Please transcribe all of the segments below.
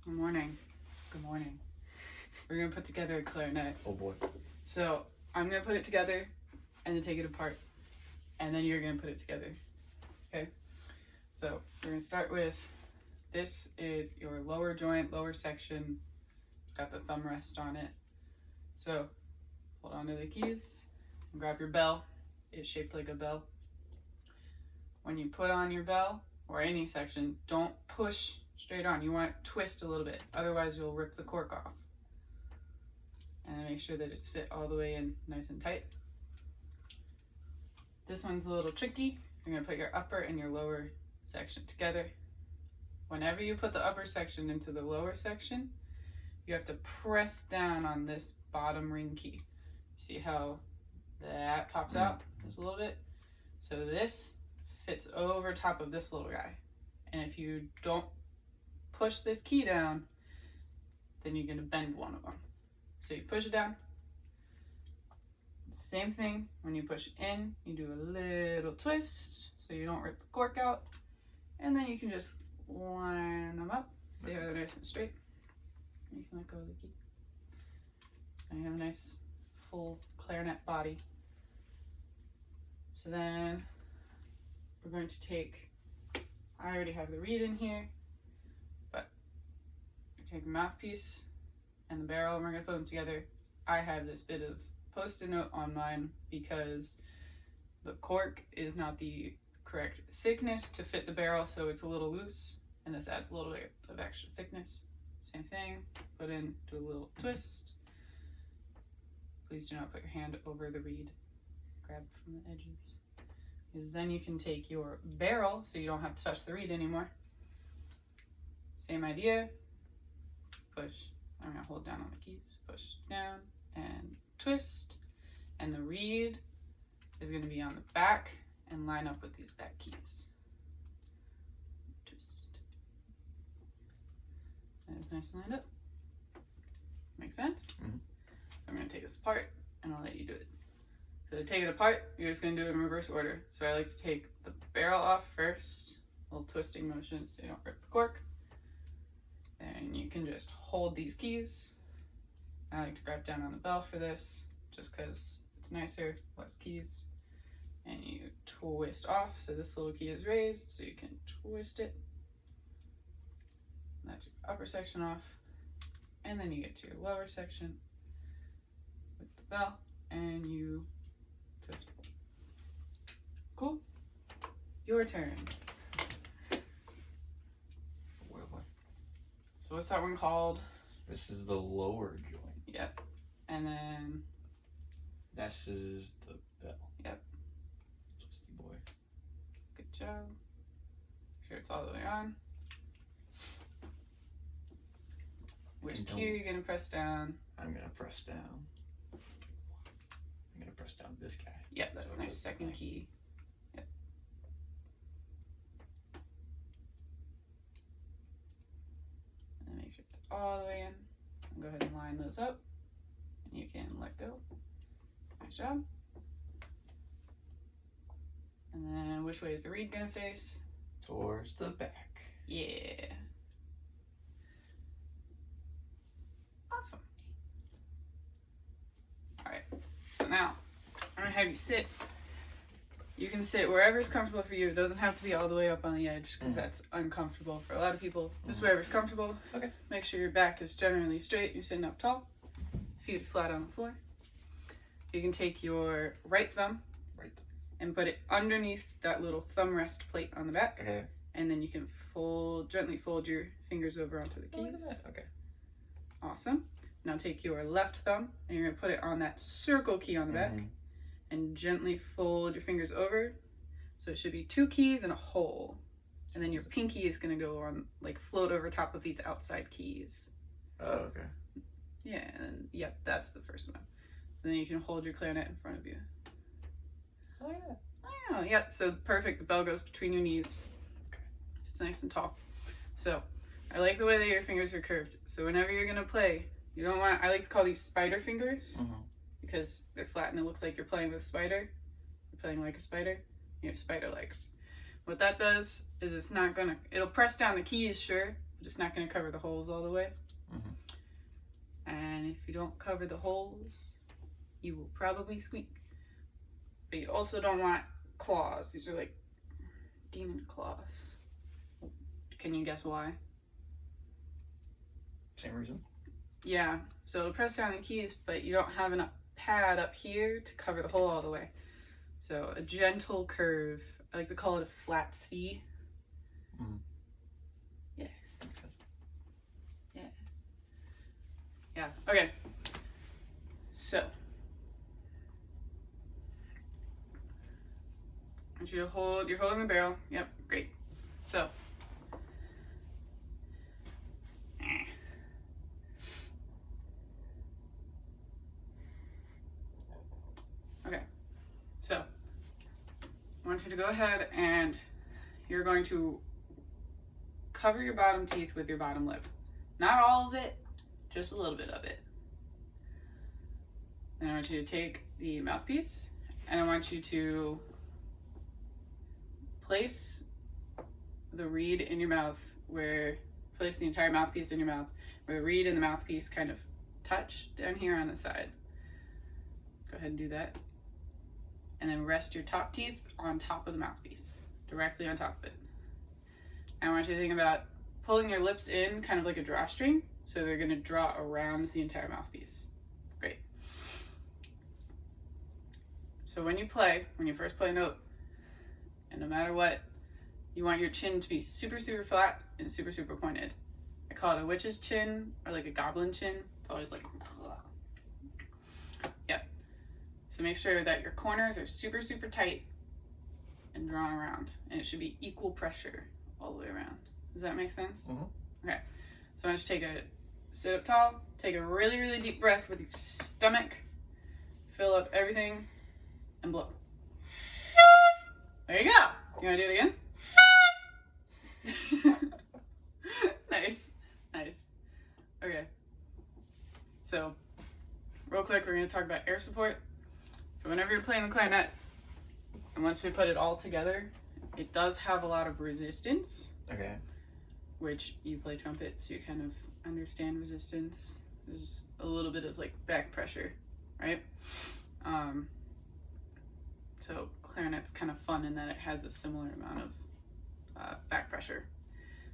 Good morning. Good morning. We're going to put together a clarinet. Oh boy. So I'm going to put it together and then take it apart. And then you're going to put it together. Okay? So we're going to start with, this is your lower joint, lower section. It's got the thumb rest on it. So hold on to the keys and grab your bell. It's shaped like a bell. When you put on your bell, or any section, don't push straight on. You want to twist a little bit, otherwise you'll rip the cork off. And then make sure that it's fit all the way in nice and tight. This one's a little tricky. You're going to put your upper and your lower section together. Whenever you put the upper section into the lower section, you have to press down on this bottom ring key. See how that pops out just a little bit? So this fits over top of this little guy. And if you don't push this key down, then you're going to bend one of them. So you push it down. Same thing, when you push in, you do a little twist so you don't rip the cork out. And then you can just line them up. See how they're nice and straight. You can let go of the key. So you have a nice full clarinet body. So then we're going to take, I already have the reed in here, but I take the mouthpiece and the barrel and we're going to put them together. I have this bit of Post-it note on mine because the cork is not the correct thickness to fit the barrel, so it's a little loose, and this adds a little bit of extra thickness. Same thing, put in, do a little twist. Please do not put your hand over the reed. Grab from the edges. Because then you can take your barrel, so you don't have to touch the reed anymore. Same idea. Push. I'm going to hold down on the keys. Push down and twist. And the reed is going to be on the back and line up with these back keys. Twist. That is nice and lined up. Make sense? Mm-hmm. So I'm going to take this apart and I'll let you do it. So to take it apart, you're just going to do it in reverse order. So I like to take the barrel off first, a little twisting motion so you don't rip the cork. And you can just hold these keys. I like to grab down on the bell for this, just because it's nicer, less keys. And you twist off, so this little key is raised, so you can twist it. That's your upper section off. And then you get to your lower section with the bell, and you twist. Cool. Your turn. So what's that one called? This is the lower joint. Yep. And then this is the bell. Yep. Twisty boy. Good job. Make sure it's all the way on. Which key are you gonna press down? I'm gonna press down. I'm gonna press down this guy. Yep, that's so nice. Second key. Yep. And make sure it's all the way in. And go ahead and line those up. And you can let go. Nice job. And then which way is the reed gonna face? Towards the back. Yeah. Awesome. Alright, so now I'm gonna have you sit. You can sit wherever is comfortable for you. It doesn't have to be all the way up on the edge because that's uncomfortable for a lot of people. Just wherever's comfortable. Okay. Make sure your back is generally straight. You're sitting up tall. Feet flat on the floor. You can take your right thumb and put it underneath that little thumb rest plate on the back. Okay. And then you can gently fold your fingers over onto the keys. Okay. Awesome. Now take your left thumb and you're going to put it on that circle key on the back and gently fold your fingers over. So it should be 2 keys and a hole. And then your pinky is going to go on, like float over top of these outside keys. Oh, okay. Yeah, and then, yep, that's the first one. Then you can hold your clarinet in front of you. Oh, yeah. Oh, yep, so perfect. The bell goes between your knees. Okay. It's nice and tall. So I like the way that your fingers are curved. So whenever you're going to play, you don't want, I like to call these spider fingers because they're flat and it looks like you're playing with a spider. You're playing like a spider. You have spider legs. What that does is it's not gonna, it'll press down the keys, sure, but it's not going to cover the holes all the way. Mm-hmm. And if you don't cover the holes, you will probably squeak. But you also don't want claws. These are like demon claws. Can you guess why? Same reason. Yeah, so it'll press down the keys, but you don't have enough pad up here to cover the hole all the way. So a gentle curve. I like to call it a flat C. Mm-hmm. Yeah. Makes sense. Yeah. Yeah. Okay. So I want you to hold. You're holding the barrel. Yep. Great. So. Okay. So I want you to go ahead and you're going to cover your bottom teeth with your bottom lip. Not all of it, just a little bit of it. And I want you to take the mouthpiece and I want you to place the reed in your mouth place the entire mouthpiece in your mouth where the reed and the mouthpiece kind of touch down here on the side. Go ahead and do that. And then rest your top teeth on top of the mouthpiece, directly on top of it. I want you to think about pulling your lips in kind of like a drawstring, so they're going to draw around the entire mouthpiece. Great. So when you first play a note, and no matter what, you want your chin to be super, super flat and super, super pointed. I call it a witch's chin or like a goblin chin. It's always like, yep. So make sure that your corners are super, super tight and drawn around. And it should be equal pressure all the way around. Does that make sense? Mm-hmm. Okay. So I want you to sit up tall, take a really, really deep breath with your stomach, fill up everything, and blow. There you go. You want to do it again? Nice. Nice. Okay. So, real quick, we're going to talk about air support. So whenever you're playing the clarinet, and once we put it all together, it does have a lot of resistance. Okay. Which you play trumpet, so you kind of understand resistance. There's a little bit of like back pressure, right? So clarinet's kind of fun in that it has a similar amount of back pressure.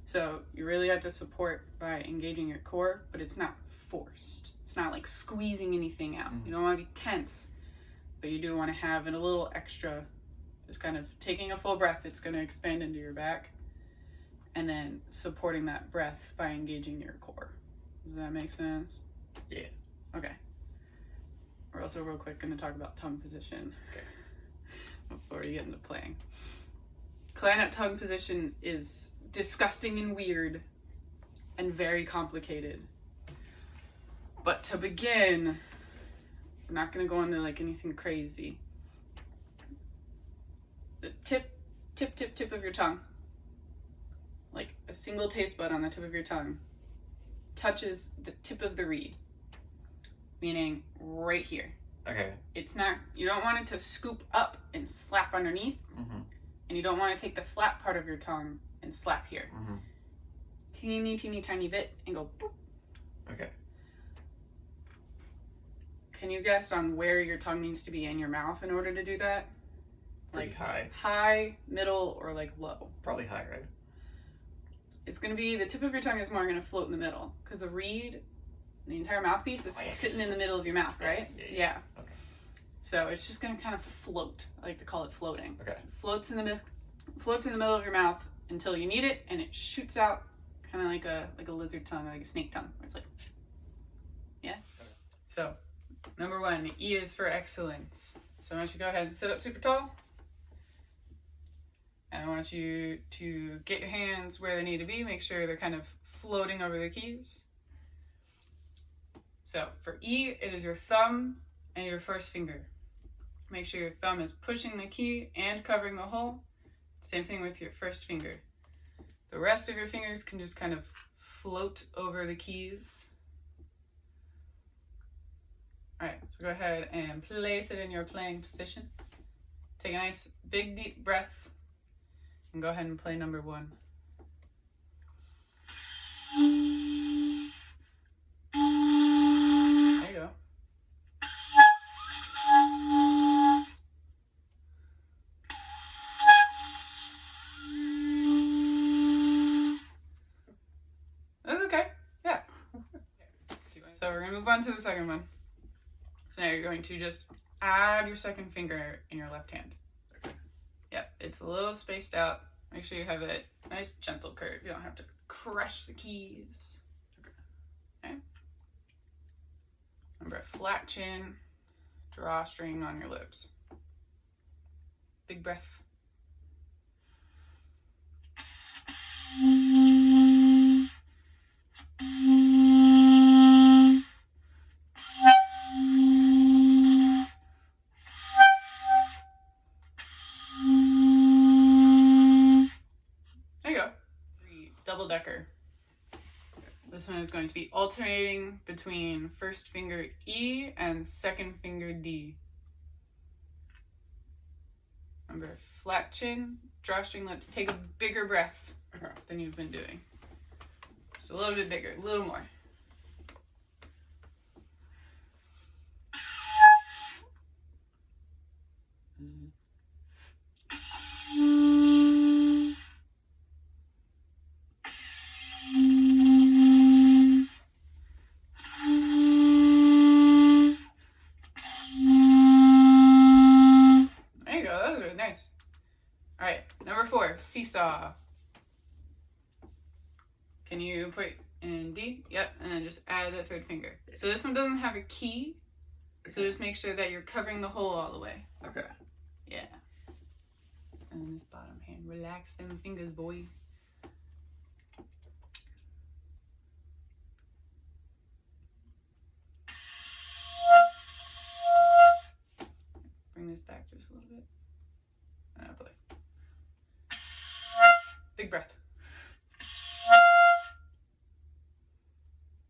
So you really have to support by engaging your core, but it's not forced. It's not like squeezing anything out. Mm-hmm. You don't want to be tense, but you do want to have a little extra, just kind of taking a full breath. It's going to expand into your back, and then supporting that breath by engaging your core. Does that make sense? Yeah. Okay. We're also real quick going to talk about tongue position. Okay. Before we get into playing. Clarinet tongue position is disgusting and weird and very complicated. But to begin, we're not going to go into like anything crazy. The tip of your tongue, like a single taste bud on the tip of your tongue, touches the tip of the reed, meaning right here. Okay. It's not, you don't want it to scoop up and slap underneath, Mm-hmm. and you don't want to take the flat part of your tongue and slap here. Mm-hmm. Teeny tiny bit and go boop. Okay. Can you guess on where your tongue needs to be in your mouth in order to do that? Pretty high. High, middle, or like low? Probably high, right? It's going to be, the tip of your tongue is more going to float in the middle, because the reed, the entire mouthpiece is sitting in the middle of your mouth, right? Yeah. Okay. So it's just going to kind of float. I like to call it floating. Okay. Floats in the middle of your mouth until you need it, and it shoots out kind of like a lizard tongue, like a snake tongue. Where it's like, yeah. Okay. So, number 1, E is for excellence. So I want you to go ahead and sit up super tall. And I want you to get your hands where they need to be. Make sure they're kind of floating over the keys. So for E, it is your thumb and your first finger. Make sure your thumb is pushing the key and covering the hole. Same thing with your first finger. The rest of your fingers can just kind of float over the keys. Alright, so go ahead and place it in your playing position. Take a nice big deep breath and go ahead and play number 1. So we're going to move on to the second one. So now you're going to just add your second finger in your left hand. Okay. Yep, it's a little spaced out. Make sure you have a nice gentle curve. You don't have to crush the keys. Okay. Remember, flat chin, drawstring on your lips. Big breath. There you go. Double decker. This one is going to be alternating between first finger E and second finger D. Remember, flat chin, drawstring lips. Take a bigger breath than you've been doing. Just a little bit bigger, a little more. There you go, that was really nice. All right, number 4, seesaw. Can you put in D? Yep, and then just add that third finger. So this one doesn't have a key, so just make sure that you're covering the hole all the way. Okay. Yeah. And then this bottom hand, relax them fingers, boy. Bring this back just a little bit. And up, play. Big breath.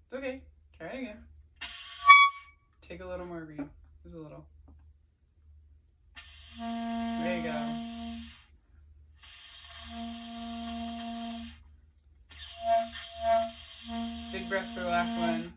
It's okay. Try it again. Take a little more reed. Just a little. There you go. Big breath for the last one.